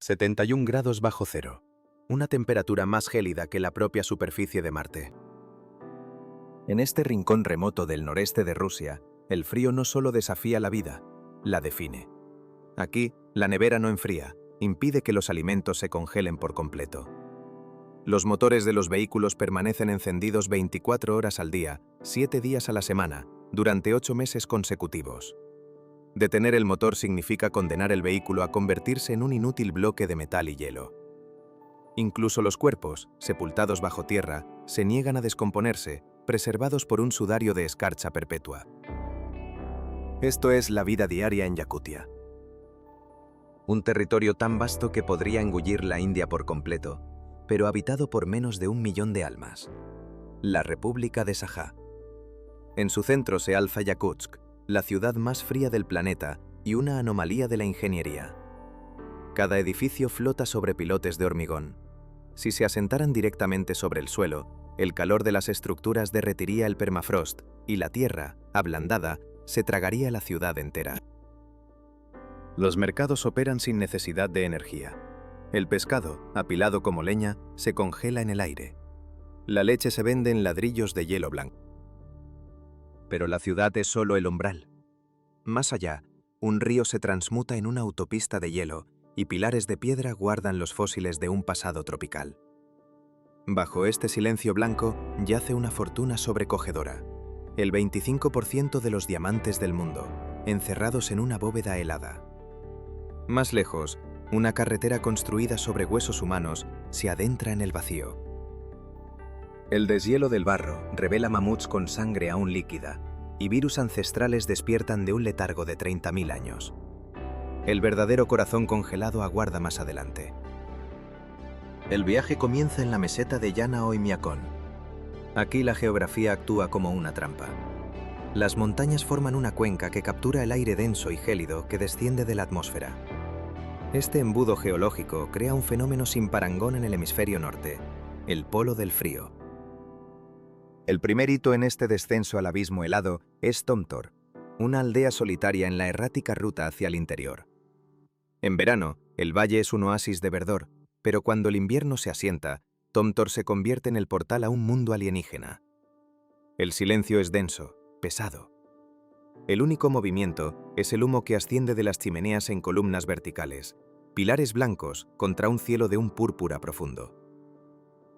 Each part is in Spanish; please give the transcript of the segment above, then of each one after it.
71 grados bajo cero, una temperatura más gélida que la propia superficie de Marte. En este rincón remoto del noreste de Rusia, el frío no solo desafía la vida, la define. Aquí, la nevera no enfría, impide que los alimentos se congelen por completo. Los motores de los vehículos permanecen encendidos 24 horas al día, 7 días a la semana, durante 8 meses consecutivos. Detener el motor significa condenar el vehículo a convertirse en un inútil bloque de metal y hielo. Incluso los cuerpos, sepultados bajo tierra, se niegan a descomponerse, preservados por un sudario de escarcha perpetua. Esto es la vida diaria en Yakutia. Un territorio tan vasto que podría engullir la India por completo, pero habitado por menos de 1 millón de almas. La República de Sajá. En su centro se alza Yakutsk, la ciudad más fría del planeta y una anomalía de la ingeniería. Cada edificio flota sobre pilotes de hormigón. Si se asentaran directamente sobre el suelo, el calor de las estructuras derretiría el permafrost y la tierra, ablandada, se tragaría la ciudad entera. Los mercados operan sin necesidad de energía. El pescado, apilado como leña, se congela en el aire. La leche se vende en ladrillos de hielo blanco. Pero la ciudad es solo el umbral. Más allá, un río se transmuta en una autopista de hielo y pilares de piedra guardan los fósiles de un pasado tropical. Bajo este silencio blanco yace una fortuna sobrecogedora, el 25% de los diamantes del mundo, encerrados en una bóveda helada. Más lejos, una carretera construida sobre huesos humanos se adentra en el vacío. El deshielo del barro revela mamuts con sangre aún líquida, y virus ancestrales despiertan de un letargo de 30.000 años. El verdadero corazón congelado aguarda más adelante. El viaje comienza en la meseta de Yana Oymyakon. Aquí la geografía actúa como una trampa. Las montañas forman una cuenca que captura el aire denso y gélido que desciende de la atmósfera. Este embudo geológico crea un fenómeno sin parangón en el hemisferio norte, el polo del frío. El primer hito en este descenso al abismo helado es Tomtor, una aldea solitaria en la errática ruta hacia el interior. En verano, el valle es un oasis de verdor, pero cuando el invierno se asienta, Tomtor se convierte en el portal a un mundo alienígena. El silencio es denso, pesado. El único movimiento es el humo que asciende de las chimeneas en columnas verticales, pilares blancos contra un cielo de un púrpura profundo.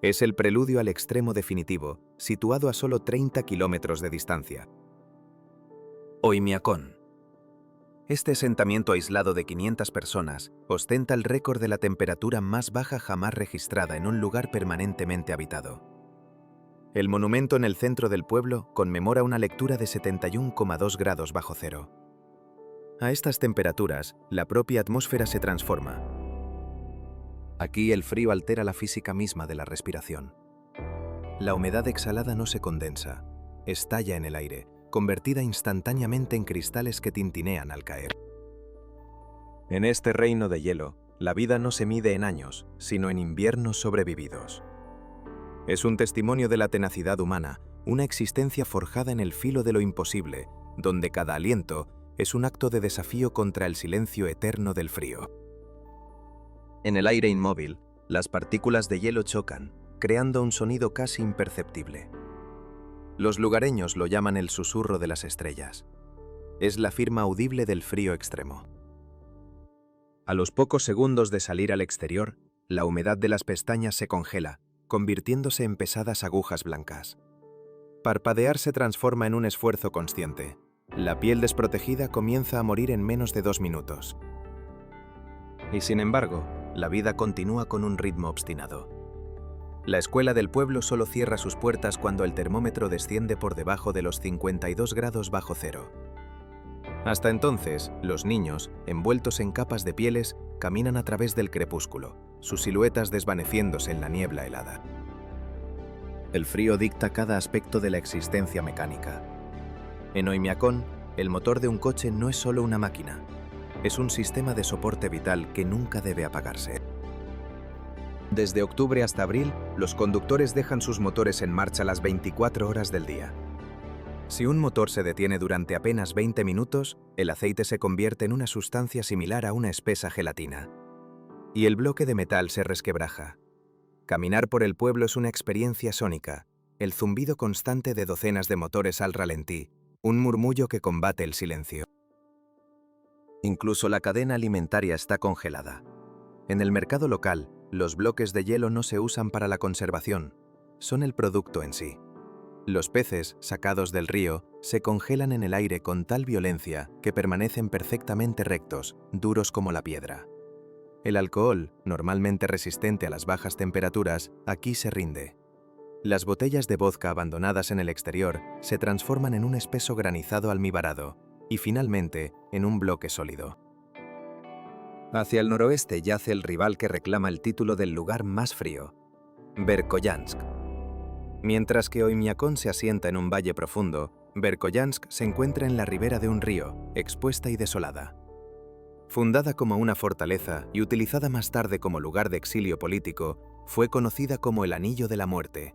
Es el preludio al extremo definitivo, situado a solo 30 kilómetros de distancia. Oymyakon. Este asentamiento aislado de 500 personas ostenta el récord de la temperatura más baja jamás registrada en un lugar permanentemente habitado. El monumento en el centro del pueblo conmemora una lectura de 71,2 grados bajo cero. A estas temperaturas, la propia atmósfera se transforma. Aquí el frío altera la física misma de la respiración. La humedad exhalada no se condensa, estalla en el aire, convertida instantáneamente en cristales que tintinean al caer. En este reino de hielo, la vida no se mide en años, sino en inviernos sobrevividos. Es un testimonio de la tenacidad humana, una existencia forjada en el filo de lo imposible, donde cada aliento es un acto de desafío contra el silencio eterno del frío. En el aire inmóvil, las partículas de hielo chocan, creando un sonido casi imperceptible. Los lugareños lo llaman el susurro de las estrellas. Es la firma audible del frío extremo. A los pocos segundos de salir al exterior, la humedad de las pestañas se congela, convirtiéndose en pesadas agujas blancas. Parpadear se transforma en un esfuerzo consciente. La piel desprotegida comienza a morir en menos de 2 minutos. Y sin embargo, la vida continúa con un ritmo obstinado. La escuela del pueblo solo cierra sus puertas cuando el termómetro desciende por debajo de los 52 grados bajo cero. Hasta entonces, los niños, envueltos en capas de pieles, caminan a través del crepúsculo, sus siluetas desvaneciéndose en la niebla helada. El frío dicta cada aspecto de la existencia mecánica. En Oymyakon, el motor de un coche no es solo una máquina, es un sistema de soporte vital que nunca debe apagarse. Desde octubre hasta abril, los conductores dejan sus motores en marcha las 24 horas del día. Si un motor se detiene durante apenas 20 minutos, el aceite se convierte en una sustancia similar a una espesa gelatina. y el bloque de metal se resquebraja. Caminar por el pueblo es una experiencia sónica, el zumbido constante de docenas de motores al ralentí, un murmullo que combate el silencio. Incluso la cadena alimentaria está congelada. En el mercado local, los bloques de hielo no se usan para la conservación, son el producto en sí. Los peces, sacados del río, se congelan en el aire con tal violencia que permanecen perfectamente rectos, duros como la piedra. El alcohol, normalmente resistente a las bajas temperaturas, aquí se rinde. Las botellas de vodka abandonadas en el exterior se transforman en un espeso granizado almibarado y finalmente en un bloque sólido. Hacia el noroeste yace el rival que reclama el título del lugar más frío, Verkhoyansk. Mientras que Oymyakon se asienta en un valle profundo, Verkhoyansk se encuentra en la ribera de un río, expuesta y desolada. Fundada como una fortaleza y utilizada más tarde como lugar de exilio político, fue conocida como el Anillo de la Muerte.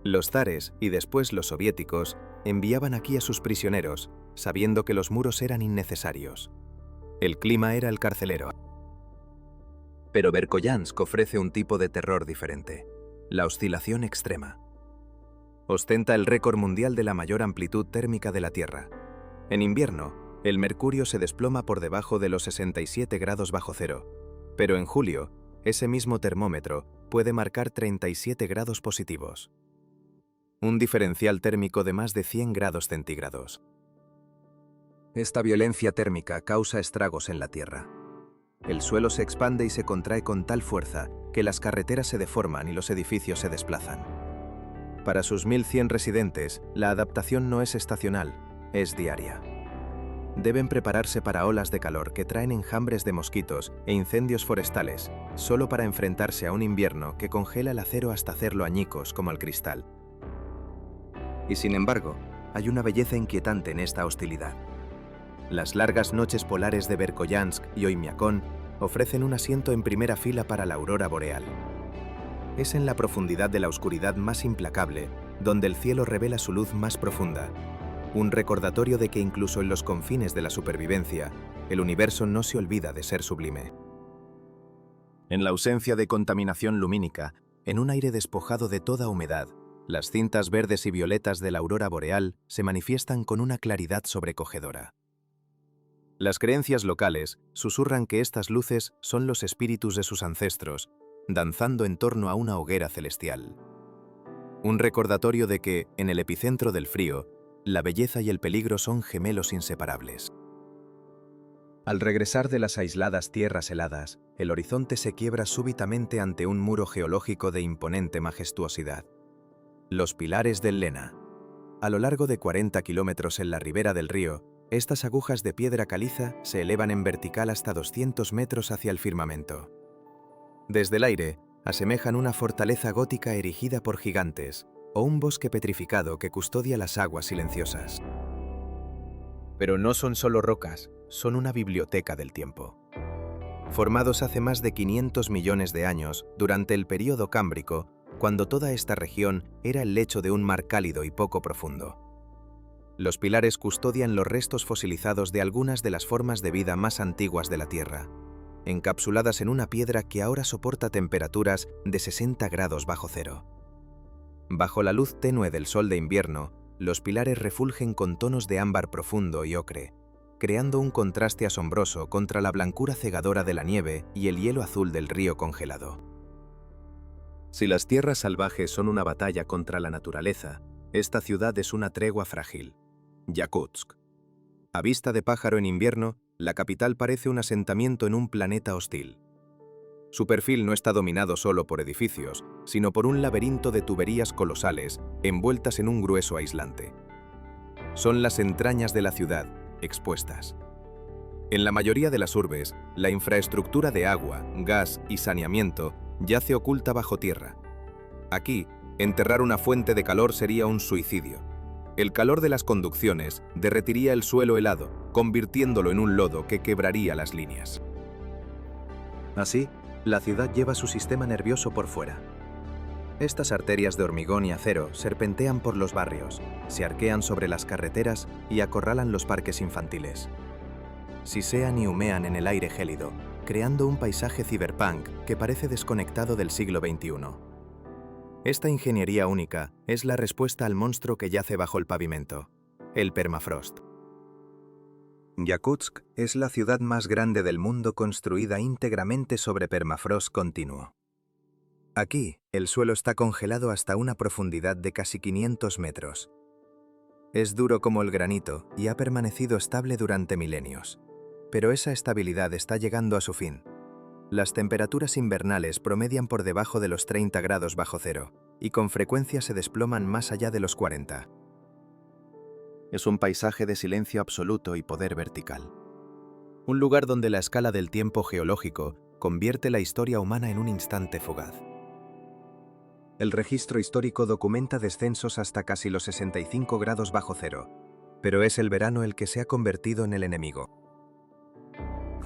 Los zares y después los soviéticos enviaban aquí a sus prisioneros, sabiendo que los muros eran innecesarios. El clima era el carcelero. Pero Verkhoyansk ofrece un tipo de terror diferente, la oscilación extrema. Ostenta el récord mundial de la mayor amplitud térmica de la Tierra. En invierno, el mercurio se desploma por debajo de los 67 grados bajo cero, pero en julio, ese mismo termómetro puede marcar 37 grados positivos. Un diferencial térmico de más de 100 grados centígrados. Esta violencia térmica causa estragos en la Tierra. El suelo se expande y se contrae con tal fuerza que las carreteras se deforman y los edificios se desplazan. Para sus 1.100 residentes, la adaptación no es estacional, es diaria. Deben prepararse para olas de calor que traen enjambres de mosquitos e incendios forestales, solo para enfrentarse a un invierno que congela el acero hasta hacerlo añicos como el cristal. Y sin embargo, hay una belleza inquietante en esta hostilidad. Las largas noches polares de Verkhoyansk y Oymyakon ofrecen un asiento en primera fila para la aurora boreal. Es en la profundidad de la oscuridad más implacable donde el cielo revela su luz más profunda, un recordatorio de que incluso en los confines de la supervivencia, el universo no se olvida de ser sublime. En la ausencia de contaminación lumínica, en un aire despojado de toda humedad, las cintas verdes y violetas de la aurora boreal se manifiestan con una claridad sobrecogedora. Las creencias locales susurran que estas luces son los espíritus de sus ancestros, danzando en torno a una hoguera celestial. Un recordatorio de que, en el epicentro del frío, la belleza y el peligro son gemelos inseparables. Al regresar de las aisladas tierras heladas, el horizonte se quiebra súbitamente ante un muro geológico de imponente majestuosidad. Los pilares del Lena. A lo largo de 40 kilómetros en la ribera del río, estas agujas de piedra caliza se elevan en vertical hasta 200 metros hacia el firmamento. Desde el aire, asemejan una fortaleza gótica erigida por gigantes, o un bosque petrificado que custodia las aguas silenciosas. Pero no son solo rocas, son una biblioteca del tiempo. Formados hace más de 500 millones de años, durante el período cámbrico, cuando toda esta región era el lecho de un mar cálido y poco profundo. Los pilares custodian los restos fosilizados de algunas de las formas de vida más antiguas de la Tierra, encapsuladas en una piedra que ahora soporta temperaturas de 60 grados bajo cero. Bajo la luz tenue del sol de invierno, los pilares refulgen con tonos de ámbar profundo y ocre, creando un contraste asombroso contra la blancura cegadora de la nieve y el hielo azul del río congelado. Si las tierras salvajes son una batalla contra la naturaleza, esta ciudad es una tregua frágil. Yakutsk. A vista de pájaro en invierno, la capital parece un asentamiento en un planeta hostil. Su perfil no está dominado solo por edificios, sino por un laberinto de tuberías colosales, envueltas en un grueso aislante. Son las entrañas de la ciudad, expuestas. En la mayoría de las urbes, la infraestructura de agua, gas y saneamiento yace oculta bajo tierra. Aquí, enterrar una fuente de calor sería un suicidio. El calor de las conducciones derretiría el suelo helado, convirtiéndolo en un lodo que quebraría las líneas. Así, la ciudad lleva su sistema nervioso por fuera. Estas arterias de hormigón y acero serpentean por los barrios, se arquean sobre las carreteras y acorralan los parques infantiles. Sisean y humean en el aire gélido, creando un paisaje cyberpunk que parece desconectado del siglo XXI. Esta ingeniería única es la respuesta al monstruo que yace bajo el pavimento, el permafrost. Yakutsk es la ciudad más grande del mundo construida íntegramente sobre permafrost continuo. Aquí, el suelo está congelado hasta una profundidad de casi 500 metros. Es duro como el granito y ha permanecido estable durante milenios. Pero esa estabilidad está llegando a su fin. Las temperaturas invernales promedian por debajo de los 30 grados bajo cero y con frecuencia se desploman más allá de los 40. Es un paisaje de silencio absoluto y poder vertical. Un lugar donde la escala del tiempo geológico convierte la historia humana en un instante fugaz. El registro histórico documenta descensos hasta casi los 65 grados bajo cero, pero es el verano el que se ha convertido en el enemigo.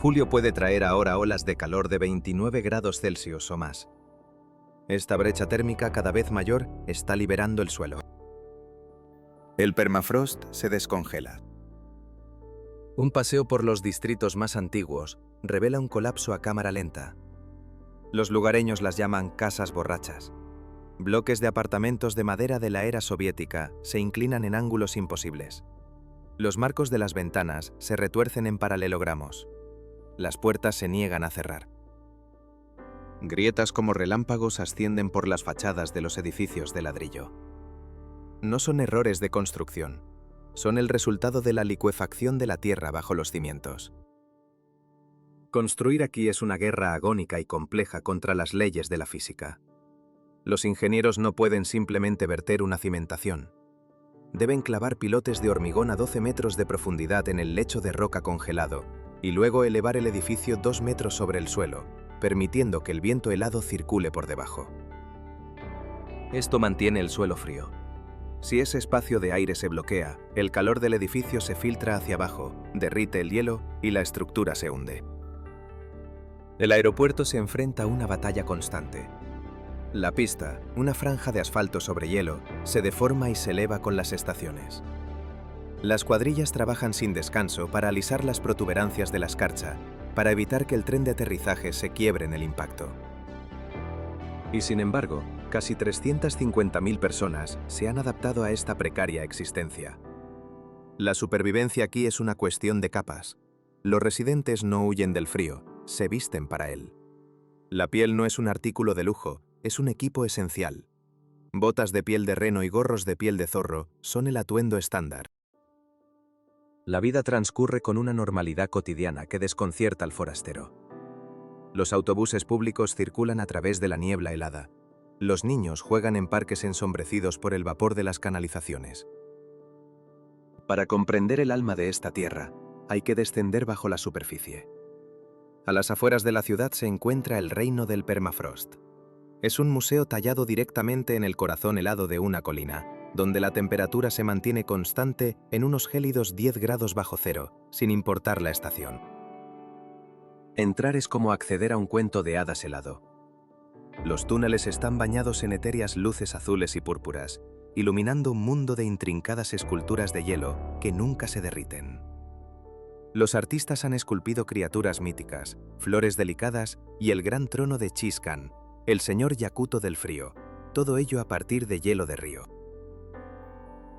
Julio puede traer ahora olas de calor de 29 grados Celsius o más. Esta brecha térmica cada vez mayor está liberando el suelo. El permafrost se descongela. Un paseo por los distritos más antiguos revela un colapso a cámara lenta. Los lugareños las llaman casas borrachas. Bloques de apartamentos de madera de la era soviética se inclinan en ángulos imposibles. Los marcos de las ventanas se retuercen en paralelogramos. Las puertas se niegan a cerrar. Grietas como relámpagos ascienden por las fachadas de los edificios de ladrillo. No son errores de construcción, son el resultado de la licuefacción de la tierra bajo los cimientos. Construir aquí es una guerra agónica y compleja contra las leyes de la física. Los ingenieros no pueden simplemente verter una cimentación. Deben clavar pilotes de hormigón a 12 metros de profundidad en el lecho de roca congelado y luego elevar el edificio 2 metros sobre el suelo, permitiendo que el viento helado circule por debajo. Esto mantiene el suelo frío. Si ese espacio de aire se bloquea, el calor del edificio se filtra hacia abajo, derrite el hielo y la estructura se hunde. El aeropuerto se enfrenta a una batalla constante. La pista, una franja de asfalto sobre hielo, se deforma y se eleva con las estaciones. Las cuadrillas trabajan sin descanso para alisar las protuberancias de la escarcha, para evitar que el tren de aterrizaje se quiebre en el impacto. Y sin embargo, casi 350.000 personas se han adaptado a esta precaria existencia. La supervivencia aquí es una cuestión de capas. Los residentes no huyen del frío, se visten para él. La piel no es un artículo de lujo, es un equipo esencial. Botas de piel de reno y gorros de piel de zorro son el atuendo estándar. La vida transcurre con una normalidad cotidiana que desconcierta al forastero. Los autobuses públicos circulan a través de la niebla helada. Los niños juegan en parques ensombrecidos por el vapor de las canalizaciones. Para comprender el alma de esta tierra, hay que descender bajo la superficie. A las afueras de la ciudad se encuentra el reino del permafrost. Es un museo tallado directamente en el corazón helado de una colina, donde la temperatura se mantiene constante en unos gélidos 10 grados bajo cero, sin importar la estación. Entrar es como acceder a un cuento de hadas helado. Los túneles están bañados en etéreas luces azules y púrpuras, iluminando un mundo de intrincadas esculturas de hielo que nunca se derriten. Los artistas han esculpido criaturas míticas, flores delicadas y el gran trono de Chizkan, el señor yakuto del frío, todo ello a partir de hielo de río.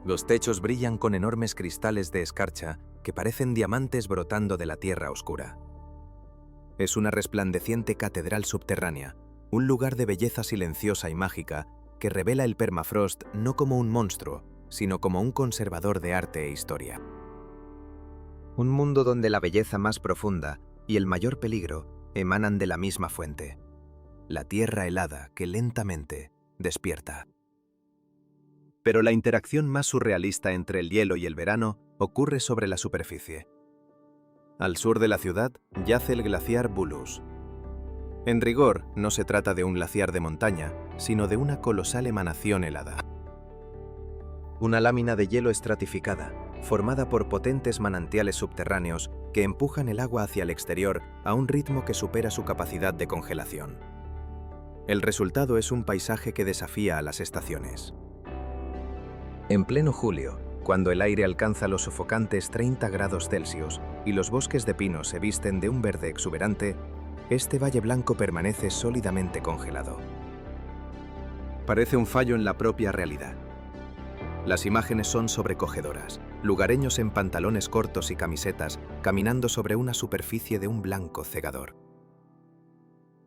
Los techos brillan con enormes cristales de escarcha que parecen diamantes brotando de la tierra oscura. Es una resplandeciente catedral subterránea, un lugar de belleza silenciosa y mágica que revela el permafrost no como un monstruo, sino como un conservador de arte e historia. Un mundo donde la belleza más profunda y el mayor peligro emanan de la misma fuente, la tierra helada que lentamente despierta. Pero la interacción más surrealista entre el hielo y el verano ocurre sobre la superficie. Al sur de la ciudad yace el glaciar Bulus. En rigor, no se trata de un glaciar de montaña, sino de una colosal emanación helada. Una lámina de hielo estratificada, formada por potentes manantiales subterráneos que empujan el agua hacia el exterior a un ritmo que supera su capacidad de congelación. El resultado es un paisaje que desafía a las estaciones. En pleno julio, cuando el aire alcanza los sofocantes 30 grados Celsius y los bosques de pino se visten de un verde exuberante, este valle blanco permanece sólidamente congelado. Parece un fallo en la propia realidad. Las imágenes son sobrecogedoras, lugareños en pantalones cortos y camisetas, caminando sobre una superficie de un blanco cegador.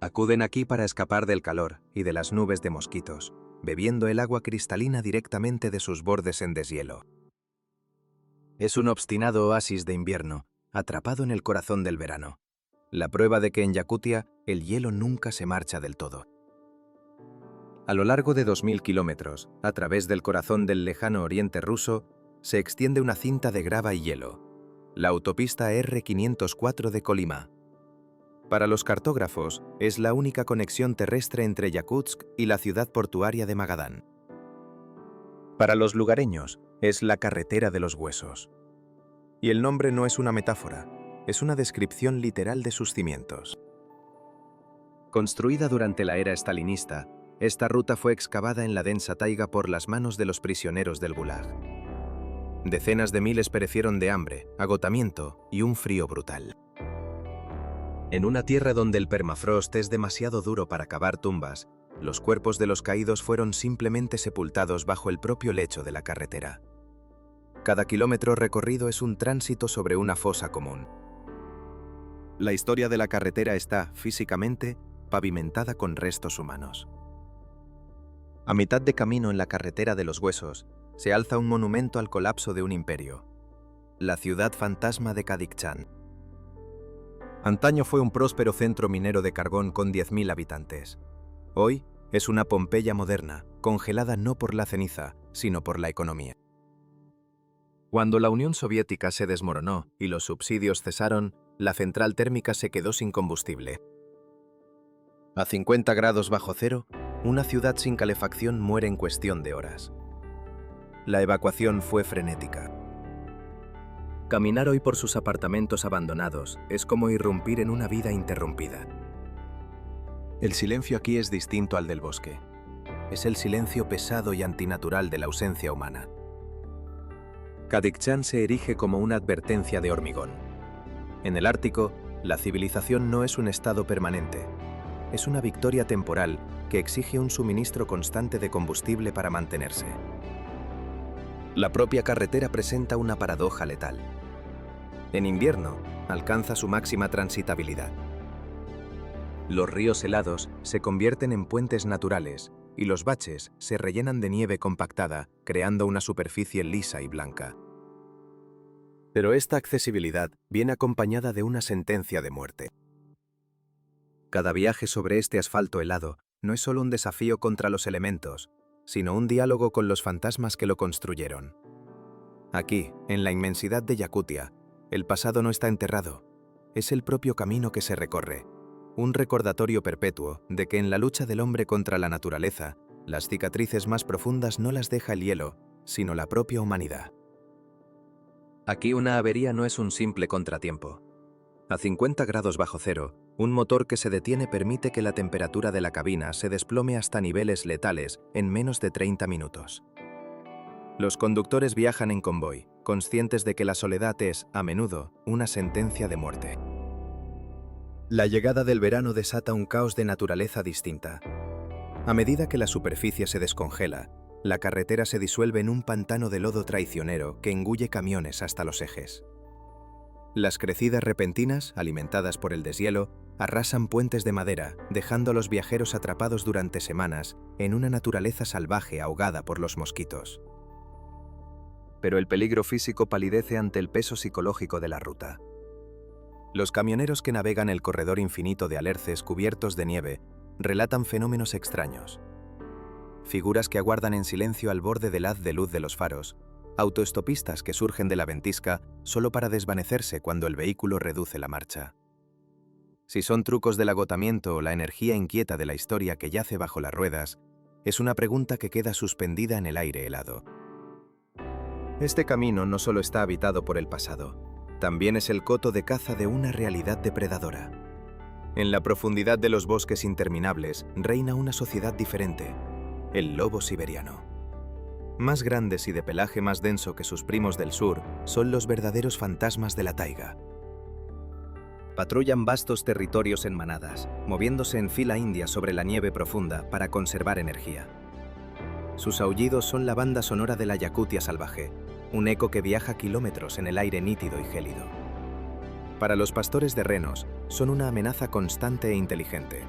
Acuden aquí para escapar del calor y de las nubes de mosquitos, bebiendo el agua cristalina directamente de sus bordes en deshielo. Es un obstinado oasis de invierno, atrapado en el corazón del verano. La prueba de que en Yakutia el hielo nunca se marcha del todo. A lo largo de 2000 kilómetros, a través del corazón del lejano oriente ruso, se extiende una cinta de grava y hielo, la autopista R504 de Colima. Para los cartógrafos, es la única conexión terrestre entre Yakutsk y la ciudad portuaria de Magadán. Para los lugareños, es la carretera de los huesos. Y el nombre no es una metáfora, es una descripción literal de sus cimientos. Construida durante la era estalinista, esta ruta fue excavada en la densa taiga por las manos de los prisioneros del Gulag. Decenas de miles perecieron de hambre, agotamiento y un frío brutal. En una tierra donde el permafrost es demasiado duro para cavar tumbas, los cuerpos de los caídos fueron simplemente sepultados bajo el propio lecho de la carretera. Cada kilómetro recorrido es un tránsito sobre una fosa común. La historia de la carretera está, físicamente, pavimentada con restos humanos. A mitad de camino en la carretera de los huesos, se alza un monumento al colapso de un imperio, la ciudad fantasma de Kadikchan. Antaño fue un próspero centro minero de carbón con 10.000 habitantes. Hoy es una Pompeya moderna, congelada no por la ceniza, sino por la economía. Cuando la Unión Soviética se desmoronó y los subsidios cesaron, la central térmica se quedó sin combustible. A 50 grados bajo cero, una ciudad sin calefacción muere en cuestión de horas. La evacuación fue frenética. Caminar hoy por sus apartamentos abandonados es como irrumpir en una vida interrumpida. El silencio aquí es distinto al del bosque. Es el silencio pesado y antinatural de la ausencia humana. Kadikchan se erige como una advertencia de hormigón. En el Ártico, la civilización no es un estado permanente. Es una victoria temporal que exige un suministro constante de combustible para mantenerse. La propia carretera presenta una paradoja letal. En invierno, alcanza su máxima transitabilidad. Los ríos helados se convierten en puentes naturales y los baches se rellenan de nieve compactada, creando una superficie lisa y blanca. Pero esta accesibilidad viene acompañada de una sentencia de muerte. Cada viaje sobre este asfalto helado no es solo un desafío contra los elementos, sino un diálogo con los fantasmas que lo construyeron. Aquí, en la inmensidad de Yakutia, el pasado no está enterrado, es el propio camino que se recorre, un recordatorio perpetuo de que en la lucha del hombre contra la naturaleza, las cicatrices más profundas no las deja el hielo, sino la propia humanidad. Aquí una avería no es un simple contratiempo. A 50 grados bajo cero, un motor que se detiene permite que la temperatura de la cabina se desplome hasta niveles letales en menos de 30 minutos. Los conductores viajan en convoy, conscientes de que la soledad es, a menudo, una sentencia de muerte. La llegada del verano desata un caos de naturaleza distinta. A medida que la superficie se descongela, la carretera se disuelve en un pantano de lodo traicionero que engulle camiones hasta los ejes. Las crecidas repentinas, alimentadas por el deshielo, arrasan puentes de madera, dejando a los viajeros atrapados durante semanas en una naturaleza salvaje ahogada por los mosquitos. Pero el peligro físico palidece ante el peso psicológico de la ruta. Los camioneros que navegan el corredor infinito de alerces cubiertos de nieve relatan fenómenos extraños. Figuras que aguardan en silencio al borde del haz de luz de los faros, autoestopistas que surgen de la ventisca solo para desvanecerse cuando el vehículo reduce la marcha. Si son trucos del agotamiento o la energía inquieta de la historia que yace bajo las ruedas, es una pregunta que queda suspendida en el aire helado. Este camino no solo está habitado por el pasado, también es el coto de caza de una realidad depredadora. En la profundidad de los bosques interminables reina una sociedad diferente, el lobo siberiano. Más grandes y de pelaje más denso que sus primos del sur, son los verdaderos fantasmas de la taiga. Patrullan vastos territorios en manadas, moviéndose en fila india sobre la nieve profunda para conservar energía. Sus aullidos son la banda sonora de la Yakutia salvaje, un eco que viaja kilómetros en el aire nítido y gélido. Para los pastores de renos, son una amenaza constante e inteligente,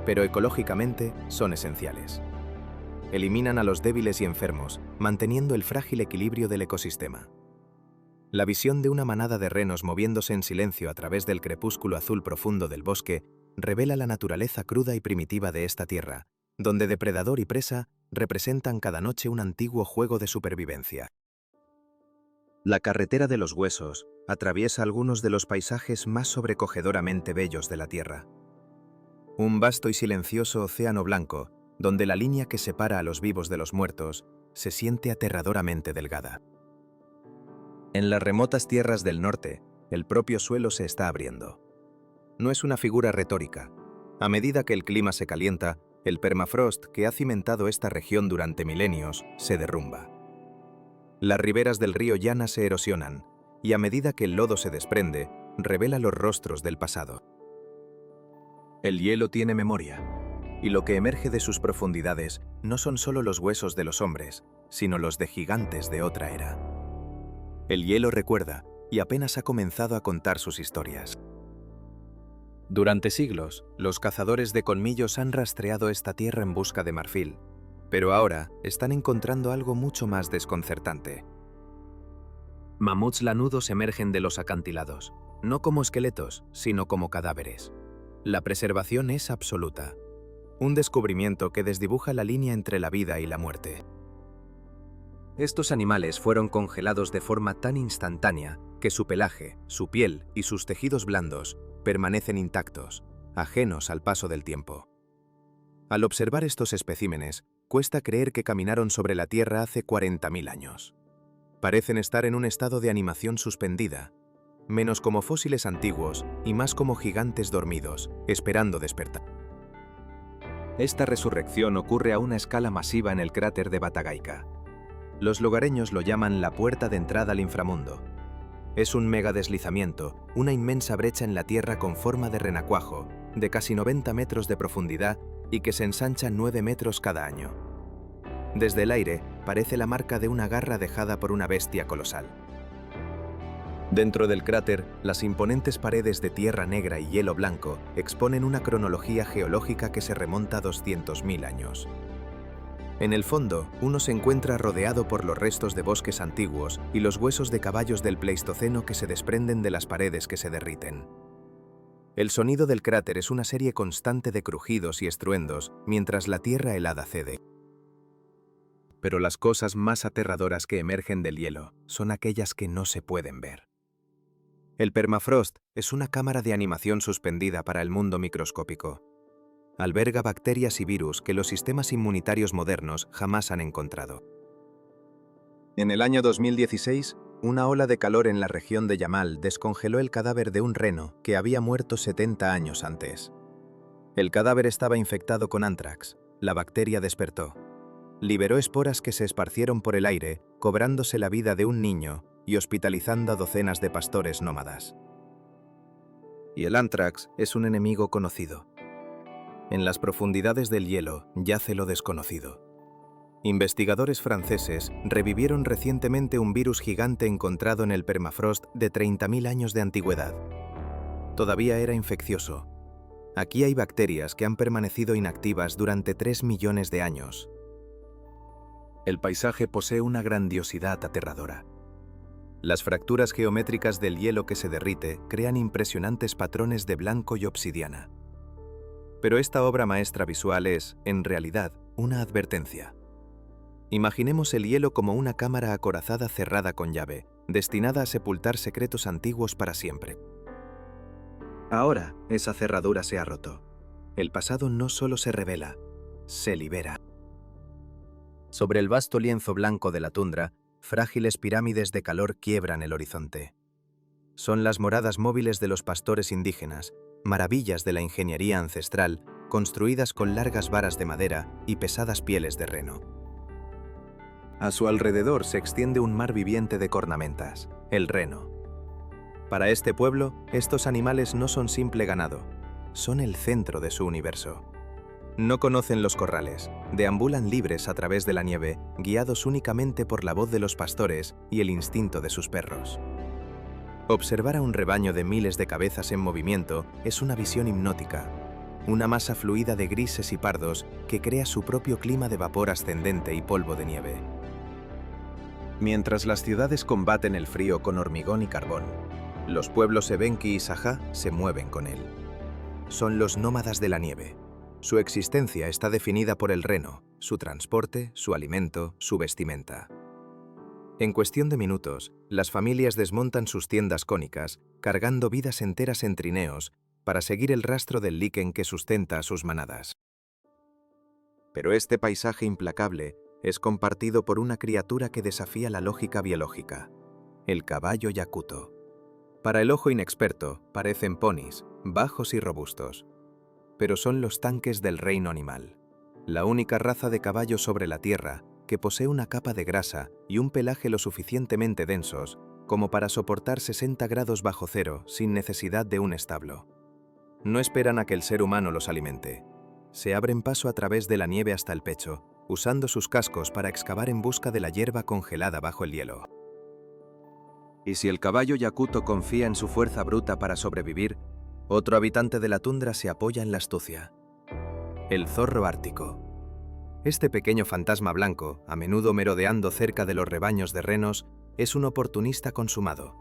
pero ecológicamente son esenciales. Eliminan a los débiles y enfermos, manteniendo el frágil equilibrio del ecosistema. La visión de una manada de renos moviéndose en silencio a través del crepúsculo azul profundo del bosque revela la naturaleza cruda y primitiva de esta tierra, donde depredador y presa representan cada noche un antiguo juego de supervivencia. La carretera de los huesos atraviesa algunos de los paisajes más sobrecogedoramente bellos de la Tierra. Un vasto y silencioso océano blanco, donde la línea que separa a los vivos de los muertos se siente aterradoramente delgada. En las remotas tierras del norte, el propio suelo se está abriendo. No es una figura retórica. A medida que el clima se calienta, el permafrost que ha cimentado esta región durante milenios se derrumba. Las riberas del río Llana se erosionan, y a medida que el lodo se desprende, revela los rostros del pasado. El hielo tiene memoria, y lo que emerge de sus profundidades no son solo los huesos de los hombres, sino los de gigantes de otra era. El hielo recuerda, y apenas ha comenzado a contar sus historias. Durante siglos, los cazadores de colmillos han rastreado esta tierra en busca de marfil, pero ahora están encontrando algo mucho más desconcertante. Mamuts lanudos emergen de los acantilados, no como esqueletos, sino como cadáveres. La preservación es absoluta. Un descubrimiento que desdibuja la línea entre la vida y la muerte. Estos animales fueron congelados de forma tan instantánea que su pelaje, su piel y sus tejidos blandos permanecen intactos, ajenos al paso del tiempo. Al observar estos especímenes, cuesta creer que caminaron sobre la Tierra hace 40.000 años. Parecen estar en un estado de animación suspendida, menos como fósiles antiguos y más como gigantes dormidos, esperando despertar. Esta resurrección ocurre a una escala masiva en el cráter de Batagaica. Los lugareños lo llaman la puerta de entrada al inframundo. Es un megadeslizamiento, una inmensa brecha en la Tierra con forma de renacuajo, de casi 90 metros de profundidad y que se ensancha 9 metros cada año. Desde el aire parece la marca de una garra dejada por una bestia colosal. Dentro del cráter, las imponentes paredes de tierra negra y hielo blanco exponen una cronología geológica que se remonta a 200.000 años. En el fondo, uno se encuentra rodeado por los restos de bosques antiguos y los huesos de caballos del Pleistoceno que se desprenden de las paredes que se derriten. El sonido del cráter es una serie constante de crujidos y estruendos mientras la tierra helada cede. Pero las cosas más aterradoras que emergen del hielo son aquellas que no se pueden ver. El permafrost es una cámara de animación suspendida para el mundo microscópico. Alberga bacterias y virus que los sistemas inmunitarios modernos jamás han encontrado. En el año 2016, una ola de calor en la región de Yamal descongeló el cadáver de un reno que había muerto 70 años antes. El cadáver estaba infectado con anthrax. La bacteria despertó. Liberó esporas que se esparcieron por el aire, cobrándose la vida de un niño y hospitalizando a docenas de pastores nómadas. Y el anthrax es un enemigo conocido. En las profundidades del hielo yace lo desconocido. Investigadores franceses revivieron recientemente un virus gigante encontrado en el permafrost de 30.000 años de antigüedad. Todavía era infeccioso. Aquí hay bacterias que han permanecido inactivas durante 3 millones de años. El paisaje posee una grandiosidad aterradora. Las fracturas geométricas del hielo que se derrite crean impresionantes patrones de blanco y obsidiana. Pero esta obra maestra visual es, en realidad, una advertencia. Imaginemos el hielo como una cámara acorazada cerrada con llave, destinada a sepultar secretos antiguos para siempre. Ahora, esa cerradura se ha roto. El pasado no solo se revela, se libera. Sobre el vasto lienzo blanco de la tundra, frágiles pirámides de calor quiebran el horizonte. Son las moradas móviles de los pastores indígenas, maravillas de la ingeniería ancestral, construidas con largas varas de madera y pesadas pieles de reno. A su alrededor se extiende un mar viviente de cornamentas, el reno. Para este pueblo, estos animales no son simple ganado, son el centro de su universo. No conocen los corrales, deambulan libres a través de la nieve, guiados únicamente por la voz de los pastores y el instinto de sus perros. Observar a un rebaño de miles de cabezas en movimiento es una visión hipnótica, una masa fluida de grises y pardos que crea su propio clima de vapor ascendente y polvo de nieve. Mientras las ciudades combaten el frío con hormigón y carbón, los pueblos Evenki y Sajá se mueven con él. Son los nómadas de la nieve. Su existencia está definida por el reno, su transporte, su alimento, su vestimenta. En cuestión de minutos, las familias desmontan sus tiendas cónicas, cargando vidas enteras en trineos, para seguir el rastro del liquen que sustenta a sus manadas. Pero este paisaje implacable es compartido por una criatura que desafía la lógica biológica, el caballo yakuto. Para el ojo inexperto, parecen ponis, bajos y robustos. Pero son los tanques del reino animal, la única raza de caballo sobre la tierra que posee una capa de grasa y un pelaje lo suficientemente densos como para soportar 60 grados bajo cero sin necesidad de un establo. No esperan a que el ser humano los alimente. Se abren paso a través de la nieve hasta el pecho, usando sus cascos para excavar en busca de la hierba congelada bajo el hielo. Y si el caballo yakuto confía en su fuerza bruta para sobrevivir, otro habitante de la tundra se apoya en la astucia: el zorro ártico. Este pequeño fantasma blanco, a menudo merodeando cerca de los rebaños de renos, es un oportunista consumado.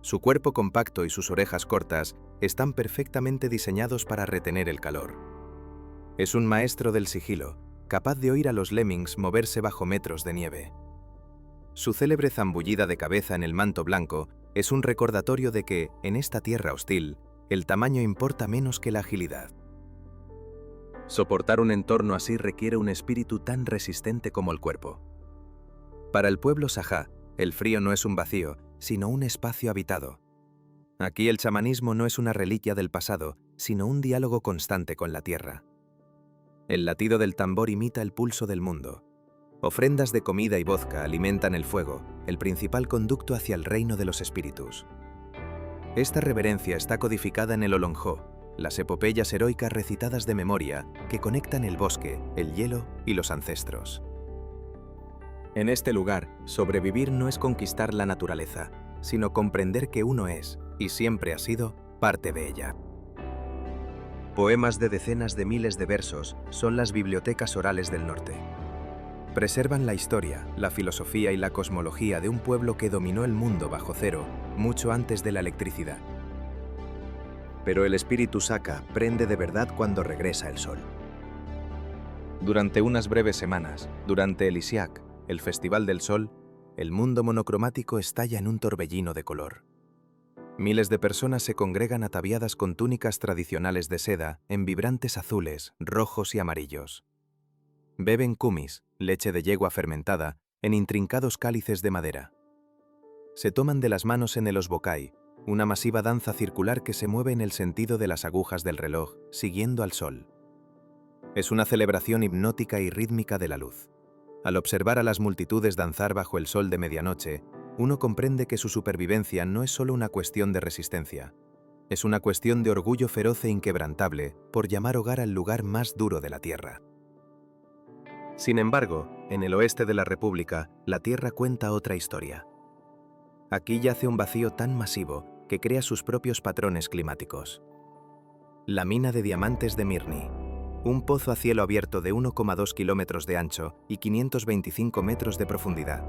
Su cuerpo compacto y sus orejas cortas están perfectamente diseñados para retener el calor. Es un maestro del sigilo, capaz de oír a los lemmings moverse bajo metros de nieve. Su célebre zambullida de cabeza en el manto blanco es un recordatorio de que, en esta tierra hostil, el tamaño importa menos que la agilidad. Soportar un entorno así requiere un espíritu tan resistente como el cuerpo. Para el pueblo Sajá, el frío no es un vacío, sino un espacio habitado. Aquí el chamanismo no es una reliquia del pasado, sino un diálogo constante con la tierra. El latido del tambor imita el pulso del mundo. Ofrendas de comida y vodka alimentan el fuego, el principal conducto hacia el reino de los espíritus. Esta reverencia está codificada en el Olonjó, las epopeyas heroicas recitadas de memoria que conectan el bosque, el hielo y los ancestros. En este lugar, sobrevivir no es conquistar la naturaleza, sino comprender que uno es, y siempre ha sido, parte de ella. Poemas de decenas de miles de versos son las bibliotecas orales del norte. Preservan la historia, la filosofía y la cosmología de un pueblo que dominó el mundo bajo cero mucho antes de la electricidad. Pero el espíritu Saka prende de verdad cuando regresa el sol. Durante unas breves semanas, durante el Isiac, el Festival del Sol, el mundo monocromático estalla en un torbellino de color. Miles de personas se congregan ataviadas con túnicas tradicionales de seda en vibrantes azules, rojos y amarillos. Beben kumis, leche de yegua fermentada, en intrincados cálices de madera. Se toman de las manos en el osbokai, una masiva danza circular que se mueve en el sentido de las agujas del reloj, siguiendo al sol. Es una celebración hipnótica y rítmica de la luz. Al observar a las multitudes danzar bajo el sol de medianoche, uno comprende que su supervivencia no es solo una cuestión de resistencia, es una cuestión de orgullo feroz e inquebrantable por llamar hogar al lugar más duro de la tierra. Sin embargo, en el oeste de la República, la tierra cuenta otra historia. Aquí yace un vacío tan masivo que crea sus propios patrones climáticos. La mina de diamantes de Mirny, un pozo a cielo abierto de 1,2 kilómetros de ancho y 525 metros de profundidad.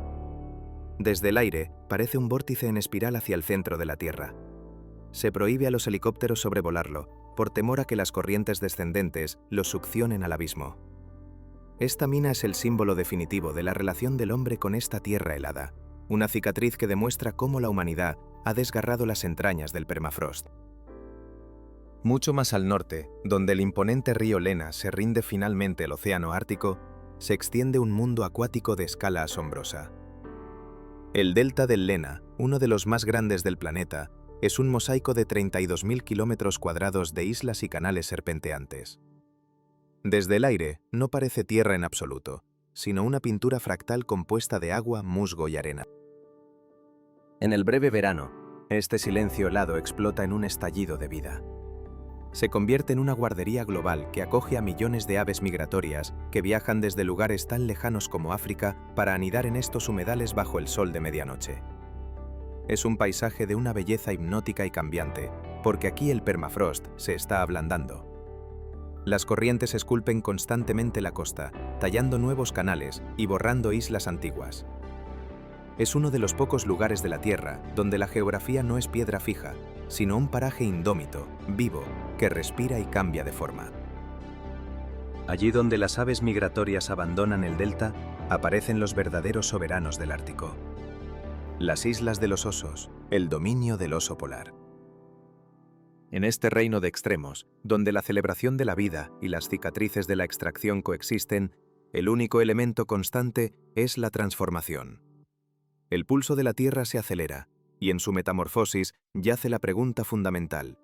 Desde el aire, parece un vórtice en espiral hacia el centro de la Tierra. Se prohíbe a los helicópteros sobrevolarlo, por temor a que las corrientes descendentes los succionen al abismo. Esta mina es el símbolo definitivo de la relación del hombre con esta tierra helada, una cicatriz que demuestra cómo la humanidad ha desgarrado las entrañas del permafrost. Mucho más al norte, donde el imponente río Lena se rinde finalmente al océano Ártico, se extiende un mundo acuático de escala asombrosa. El delta del Lena, uno de los más grandes del planeta, es un mosaico de 32.000 kilómetros cuadrados de islas y canales serpenteantes. Desde el aire no parece tierra en absoluto, sino una pintura fractal compuesta de agua, musgo y arena. En el breve verano, Este silencio helado explota en un estallido de vida. Se convierte en una guardería global que acoge a millones de aves migratorias que viajan desde lugares tan lejanos como África para anidar en estos humedales bajo el sol de medianoche. Es un paisaje de una belleza hipnótica y cambiante, porque aquí el permafrost se está ablandando. Las corrientes esculpen constantemente la costa, tallando nuevos canales y borrando islas antiguas. Es uno de los pocos lugares de la Tierra donde la geografía no es piedra fija, sino un paraje indómito, vivo, que respira y cambia de forma. Allí donde las aves migratorias abandonan el delta, aparecen los verdaderos soberanos del Ártico. Las islas de los osos, el dominio del oso polar. En este reino de extremos, donde la celebración de la vida y las cicatrices de la extracción coexisten, el único elemento constante es la transformación. El pulso de la Tierra se acelera, y en su metamorfosis yace la pregunta fundamental.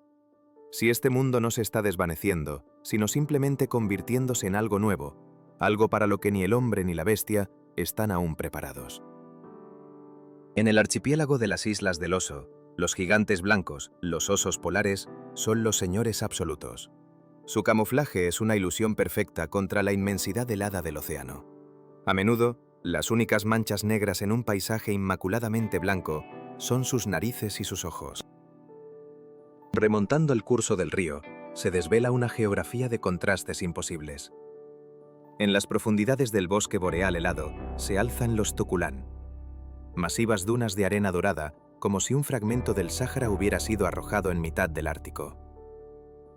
Si este mundo no se está desvaneciendo, sino simplemente convirtiéndose en algo nuevo, algo para lo que ni el hombre ni la bestia están aún preparados. En el archipiélago de las Islas del Oso, los gigantes blancos, los osos polares, son los señores absolutos. Su camuflaje es una ilusión perfecta contra la inmensidad helada del océano. A menudo, las únicas manchas negras en un paisaje inmaculadamente blanco son sus narices y sus ojos. Remontando el curso del río, se desvela una geografía de contrastes imposibles. En las profundidades del bosque boreal helado se alzan los tuculán, masivas dunas de arena dorada, como si un fragmento del Sáhara hubiera sido arrojado en mitad del Ártico.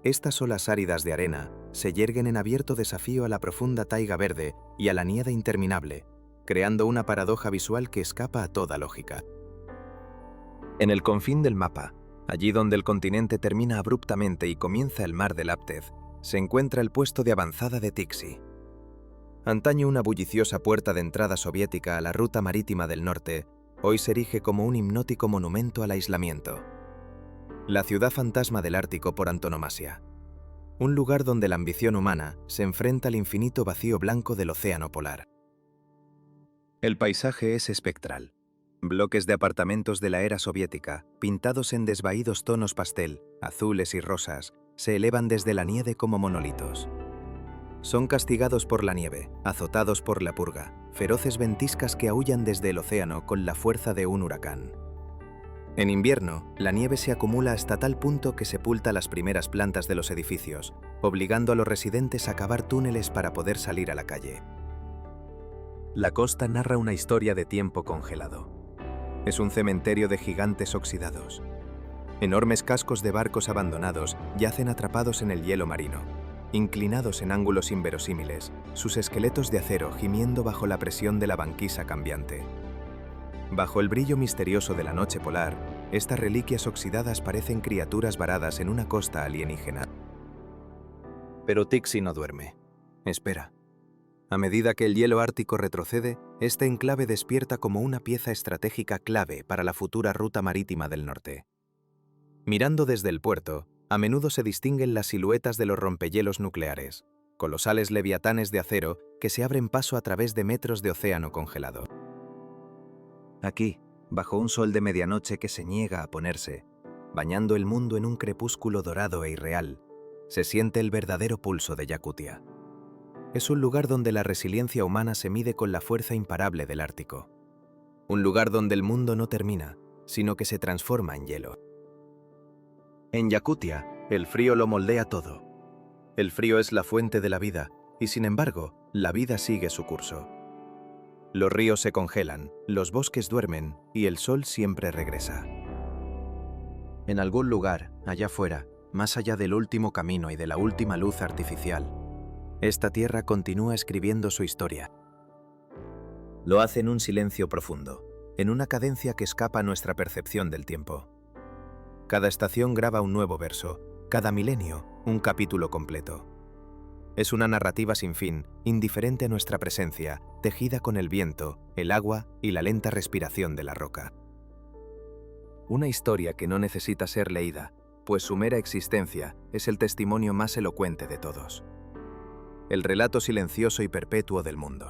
Estas olas áridas de arena se yerguen en abierto desafío a la profunda taiga verde y a la nieve interminable, creando una paradoja visual que escapa a toda lógica. En el confín del mapa, allí donde el continente termina abruptamente y comienza el mar de Láptev, se encuentra el puesto de avanzada de Tixi. Antaño una bulliciosa puerta de entrada soviética a la ruta marítima del norte, hoy se erige como un hipnótico monumento al aislamiento. La ciudad fantasma del Ártico por antonomasia. Un lugar donde la ambición humana se enfrenta al infinito vacío blanco del océano polar. El paisaje es espectral. Bloques de apartamentos de la era soviética, pintados en desvaídos tonos pastel, azules y rosas, se elevan desde la nieve como monolitos. Son castigados por la nieve, azotados por la purga, feroces ventiscas que aúllan desde el océano con la fuerza de un huracán. En invierno, la nieve se acumula hasta tal punto que sepulta las primeras plantas de los edificios, obligando a los residentes a cavar túneles para poder salir a la calle. La costa narra una historia de tiempo congelado. Es un cementerio de gigantes oxidados. Enormes cascos de barcos abandonados yacen atrapados en el hielo marino, inclinados en ángulos inverosímiles, sus esqueletos de acero gimiendo bajo la presión de la banquisa cambiante. Bajo el brillo misterioso de la noche polar, estas reliquias oxidadas parecen criaturas varadas en una costa alienígena. Pero Tixi no duerme. Espera. A medida que el hielo ártico retrocede, este enclave despierta como una pieza estratégica clave para la futura ruta marítima del norte. Mirando desde el puerto, a menudo se distinguen las siluetas de los rompehielos nucleares, colosales leviatanes de acero que se abren paso a través de metros de océano congelado. Aquí, bajo un sol de medianoche que se niega a ponerse, bañando el mundo en un crepúsculo dorado e irreal, se siente el verdadero pulso de Yakutia. Es un lugar donde la resiliencia humana se mide con la fuerza imparable del Ártico. Un lugar donde el mundo no termina, sino que se transforma en hielo. En Yakutia, el frío lo moldea todo. El frío es la fuente de la vida, y sin embargo, la vida sigue su curso. Los ríos se congelan, los bosques duermen, y el sol siempre regresa. En algún lugar, allá afuera, más allá del último camino y de la última luz artificial, esta tierra continúa escribiendo su historia. Lo hace en un silencio profundo, en una cadencia que escapa a nuestra percepción del tiempo. Cada estación graba un nuevo verso, cada milenio, un capítulo completo. Es una narrativa sin fin, indiferente a nuestra presencia, tejida con el viento, el agua y la lenta respiración de la roca. Una historia que no necesita ser leída, pues su mera existencia es el testimonio más elocuente de todos. El relato silencioso y perpetuo del mundo.